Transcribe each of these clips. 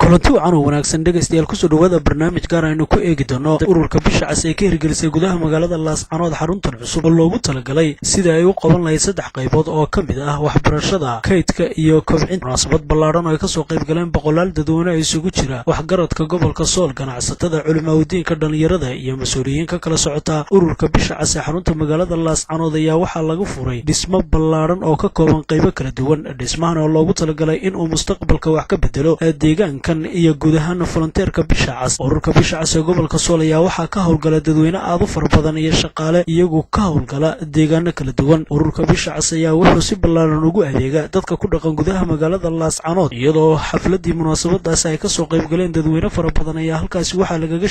kulanti wacan oo wanaagsan dhegaystayaal kusoo dhawaada barnaamij gaar aynu ku eegi doono ururka bisha cas ee ka hirgelisay gudaha magaalada Laascaanood xaruntan cusub oo loogu talagalay sida ay u qaban lahayd saddex qaybood oo ka mid ah waxbarashada, kaydka iyo kobcinta. Munaasabad ballaaran oo ay ka soo qayb galeen boqolaal dadweyne ay isugu jira waxgaradka gobolka Sool, ganacsatada, culimada dhalinyarada iyo mas'uuliyiin ka kala socota ururka bisha cas ee xarunta magaalada Laascaanood ayaa waxaa lagu furay dhismo ballaaran oo ka kooban qaybo kala duwan. Dhismahan oo loogu talagalay in uu mustaqbalka wax ka bedelo deegaanka iyo guud ahaan volunteerka bisha cas. Ururka bisha cas ee gobolka Sool ayaa waxaa ka howlgala dadweyne aad u fara badan iyo shaqaale iyagu ka howlgala deegaano kala duwan. Ururka bisha cas ayaa wuxuu si ballaaran ugu adeega dadka ku dhaqan gudaha magaalada Laascaanood, iyadoo xafladii munaasabadaas ay ka soo qayb galeen dadweyne fara badan ayaa halkaasi waxaa lagaga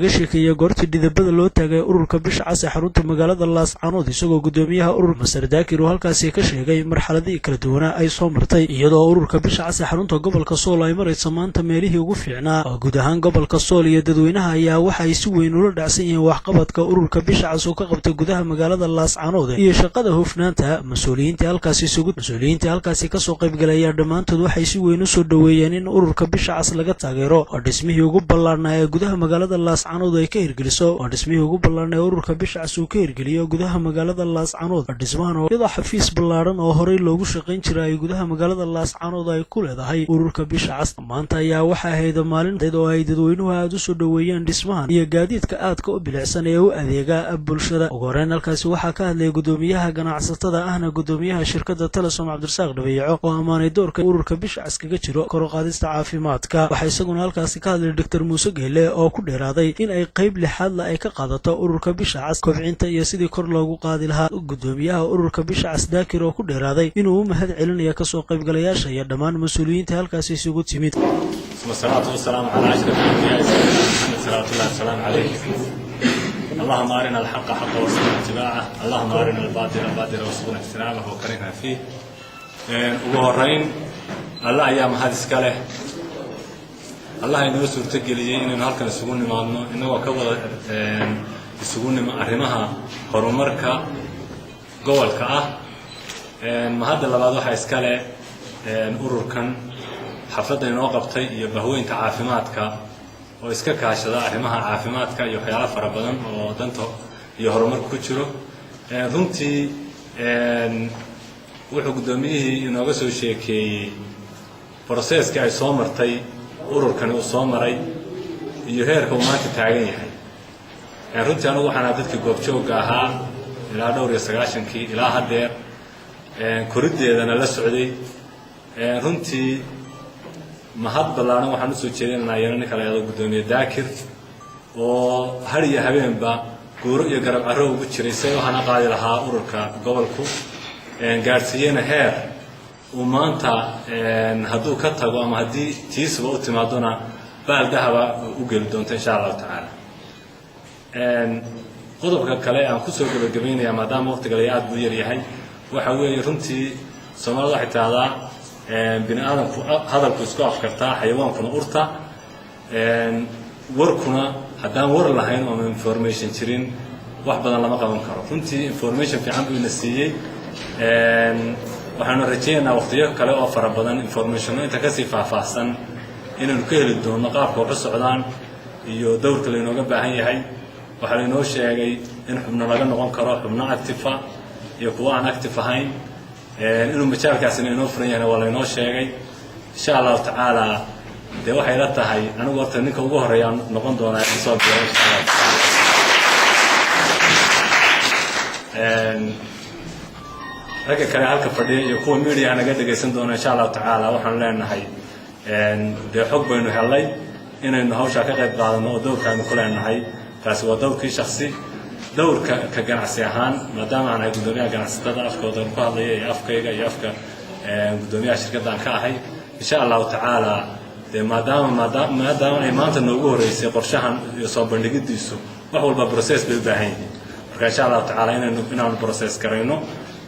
sheekeeyay goortii dhidabada loo taagay ururka bisha cas ee xarunta magaalada Laascaanood, isagoo gudoomiyaha ururka Masar Daakir oo halkaasi ka sheegay marxaladii kala duwanaa ay soo martay, iyadoo ururka bisha cas ee xarunta gobolka Sool ay marayso maanta meelihii ugu fiicnaa oo guud ahaan gobolka Sool. Iyo dadweynaha ayaa waxa ay si weyn ula dhacsan yihiin waxqabadka ururka bisha cas oo ka qabtay gudaha magaalada Laascaanood iyo shaqada hufnaanta. Mas'uuliyiinta halkaasi ka soo qayb galaya dhammaantood waxay si weyn u soo dhaweeyeen in ururka bisha cas laga taageero oo dhismihii ugu ballaarnaa ee gudaha magaalada Laascaanood ay ka hirgeliso ururka bisha cas uu ka hirgeliyo gudaha magaalada Laascaanood. Dhismahan oo iyadoo xafiis ballaaran oo horey loogu shaqayn jiray ay gudaha magaalada Laascaanood ay ku leedahay ururka bisha cas. Maanta ayaa waxaa ahayd maalin oo ay dadweynuhu aad u soo dhaweeyeen dhismahan iyo gaadiidka aadka u bilicsan ee u adeega bulshada. Ugu horreyn halkaasi waxaa ka hadlay gudoomiyaha ganacsatada ahna gudoomiyaha shirkadda Telesom Cabdirasaaq Dhabeeco oo ammaanay doorka ururka bisha cas kaga jiro kor u qaadista caafimaadka. Waxaa isaguna halkaasi ka hadlay Dr. Muuse Geele oo ku dheeraaday in ay qayb lixaad la ay ka qaadato ururka bisha cas kobcinta iyo sidii kor loogu qaadi lahaa. Gudoomiyaha ururka bisha cas Daakir oo ku dheeraaday inuu u mahad celinayo ka soo qaybgalayaasha iyo dhammaan mas'uuliyiinta halkaasi isugu timid. والصلاة والسلام على أشرف الأنبياء محمد صلى الله عليه وسلم عليه. اللهم أرنا الحق حقا وارزقنا اتباعه، اللهم أرنا الباطل باطلا وارزقنا اجتنابه وكرهنا فيه. وهرين الله أيام هذا سكاله الله إنه سورتجلي إنه هالكن السجون معنا إنه كبر السجون معرمها هرمركا جوال كأه ما هذا اللي بعده حيسكاله أوركن xafladda inoo qabtay iyo bahweynta caafimaadka oo iska kaashada arrimaha caafimaadka iyo waxyaalo fara badan oo danta iyo horumarka ku jiro. Runtii wuxuu gudoomiyihii inooga soo sheekeeyey processkii ay soo martay ururkani uu soo maray iyo heerka uu maanta taagan yahay. Runtii anigu waxaan ahaa dadkii goobjoogga ahaa ilaa dhowr iyo 90kii ilaa haddeer koriddeedana la socday. Runtii mahad ballaaran waxaan u soo jeedinayaa ninka la yiraahdo gudoomiye Daakir oo har iyo habeenba guuro iyo garab carro ugu jiray si waxaan qaadi lahaa ururka gobolku gaarsiiyeen heer uu maanta hadduu ka tago ama haddii tiisba u timaadona baal dahaba u geli doonto insha Allah tacaala. qodobka kale aan ku soo gabagabeynaya maadaama waqtiga ay aad u yar yahay waxa weeye runtii Soomaalidu waxay taahdaa bini aadamku hadalku isku afkartaa, xayawaankuna urta, warkuna haddaan war lahayn oo information jirin wax badan lama qaban karo. Runtii information fiican buu ina siiyey. waxaan rajaynayaa waqtiyo kale oo fara badan information inta ka sii faahfaahsan inaan ka heli doono qaabka wax u socdaan iyo dowrka la inooga baahan yahay. waxaa la inoo sheegay in xubno laga noqon karo xubno active iyo kuwa aan active ahayn. inuu majaalkaasina inoo furan yahay waa la inoo sheegay. insha Allah tacaala de waxay la tahay anigu horta ninka ugu horeeya noqon doona soo bilaabo insha Allah. ragga kale halka fadhiya iyo kuwa media naga dhageysan doona insha Allah tacaala waxaan leenahay de xog baynu helay inaynu hawsha ka qayb qaadano oo dowrkaanu ku leenahay. taasi waa dowrkii shakhsi. dowrka ka ganacsi ahaan maadaama aan ahay gudoomiyaha ganacsatada afkooda ku hadlaya iyo afkayga iyo afka gudoomiyaha shirkaddan ka ahay insha Allah tacaala de maadaama ay maanta noogu horeysay qorshahan iyo soo bandhigidiisu wax walba process bay u baahan yihiin. marka insha Allah tacaala inaanu process karayno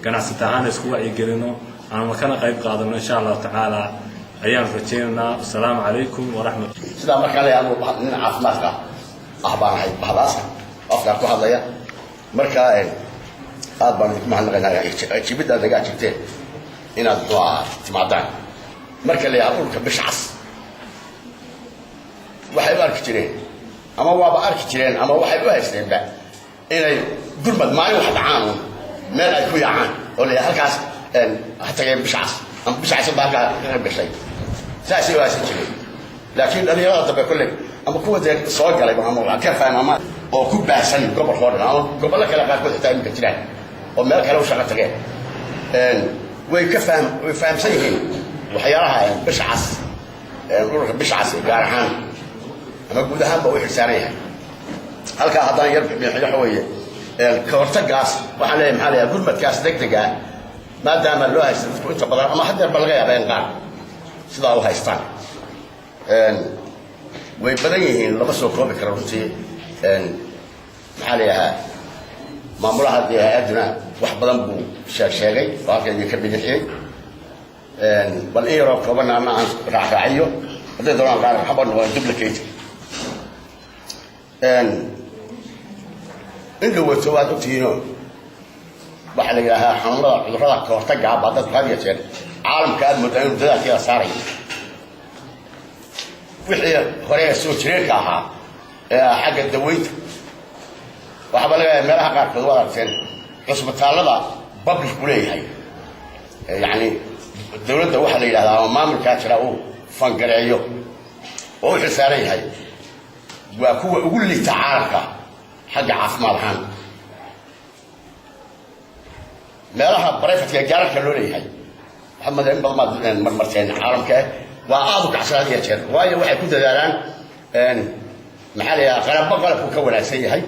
ganacsata ahaan isku wacyigelino aan kana qayb qaadano insha Allah tacaala ayaan rajaynaynaa. Assalaamu calaykum waraxmatullahi. sida markaa la yaabo nin caafimaadka ahbaanahay bahdaas afka ku hadlaya marka aad baan ku mahadnaqaynaa jibida naga jibteen inaad timaadaan marka la yaabo ururka bisha cas waxay u arki jireen ama waaba arki jireen ama waxay u haysteenba inay gurmad maalin wax dhacaan meel ay ku yaacaan oo la halkaas ha tageen bishaas ama bishaas baa ka gashay saasi waa si jiray laakiin dhalinyarada dambe kulley ama kuwa soo galay ama wax ka fahmama oo ku baasan gobol hore ama gobol kale qaar ku xitaa imka jiraan oo meel kale u shaqo tageen way fahamsan yihiin waxyaalaha bishaas ururka bishaas gaar ahaan ama guud ahaanba u xilsaaran yahay halkaa haddaan yar waxa weeye ka hortagaas waxaan leeyahay maxaa leeyahay gurmadkaas degdega maadaama loo haysto dadku inta badan ama haddeerba laga yaaba in qaar sidaa u haystaan way badan yihiin lama soo koobi karo runtii maxaa leeyahay maamulaha hay-aduna wax badan buu sheegay oo halkan idinka bidixiyey bal in yaroo koobanna ama aan raacraaciyo hadday doonaan qaar xaban waa duplicate in dhawaato waad ogtihiinoo waxaa la yidhaahaa xanuunada cudurrada ka hortagga baa dadku had iyo jeer caalamka aad moodaa inuu dadaalkeeda saaraya wixii hore soo jireenka ahaa xagga daweynta waxaaba laga yahay meelaha qaarkood waad aragteen cusbitaallada public ku leeyahay yacni dowladda waxaa la yidhahdaa ama maamulkaa jira uu fangareeyo oo u xilsaaran yahay waa kuwa ugu liita caalamka xagga caafimaad ahaan meelaha barayfatka gaararka loo leeyahay maxamed in badan maad marmarteen caalamka waa aad u kacsan had iyo jeer waayo waxay ku dadaalaan maxaa la yidhaha qalabku ka wanaagsan yahay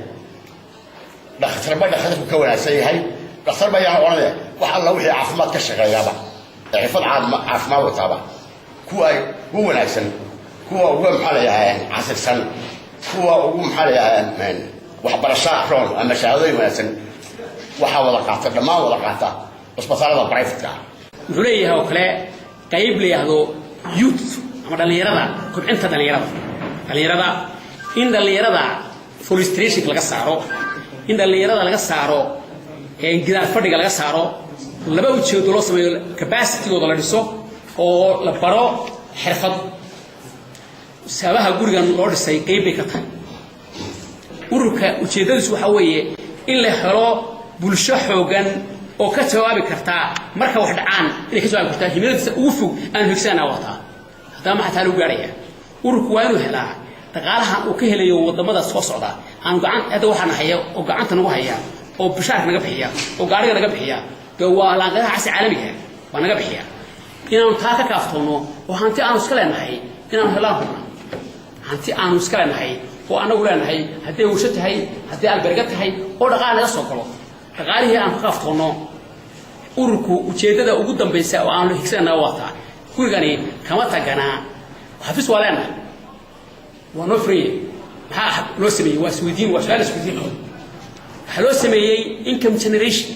dhakhtarku ka wanaagsan yahay dhakhtar bayaan odhanaya wax alla wixii caafimaad ka shaqeeyaaba xirfad caafimaad wataaba kuwa ay ugu wanaagsan kuwa ugu maxaa la yidhaha casirsan kuwa ugu maxaa la yidhaha waxbarasho roon ama shahaadooyin wanaagsan waxaa wada qaata dhammaan wada qaata cusbitaalada brifatka wuxuu leeyahay oo kale qayb la yidhaahdo youth ama dhallinyarada kobcinta dhallinyarada in dhallinyarada frustration laga saaro in dhallinyarada laga saaro gidaar fadhiga laga saaro laba ujeedo loo sameeyo capacity-gooda la dhiso oo la baro xirfad sababaha gurigan loo dhisay qayb bay ka tahay ururka ujeedadiisu waxa weeye in la helo bulsho xoogan oo ka jawaabi karta marka wax dhacaan inay ka jawaabi kartaa himiladiisa ugu fog aan higsanaa wataa haddaba maxaa taa lagu gaadhaya ururku waa inuu helaa dhaqaalahan uu ka helayo waddamada soo socda aan gacan hadda waxaan haya oo gacanta nagu haya oo bishaarka naga bixiya oo gaariga naga bixiya dee waa laanqadaha casi caalamiga waa naga bixiya inaanu taa ka kaaftoono oo hanti aanu iska leenahay inaanu helaan hubna hanti aanu iska leenahay oo anagu leenahay hadday warsho tahay hadday alberga tahay oo dhaqaal naga soo galo dhaqaalihii aan ka kaaftoono ururku ujeeddada ugu dambaysa oo aanu higsanaa wataa gurigani kama taganaa xafiis waa leenahay waa noo free maxaa loo sameeyey waa isweydiin waa su-aal isweydiin waxaa loo sameeyey income generation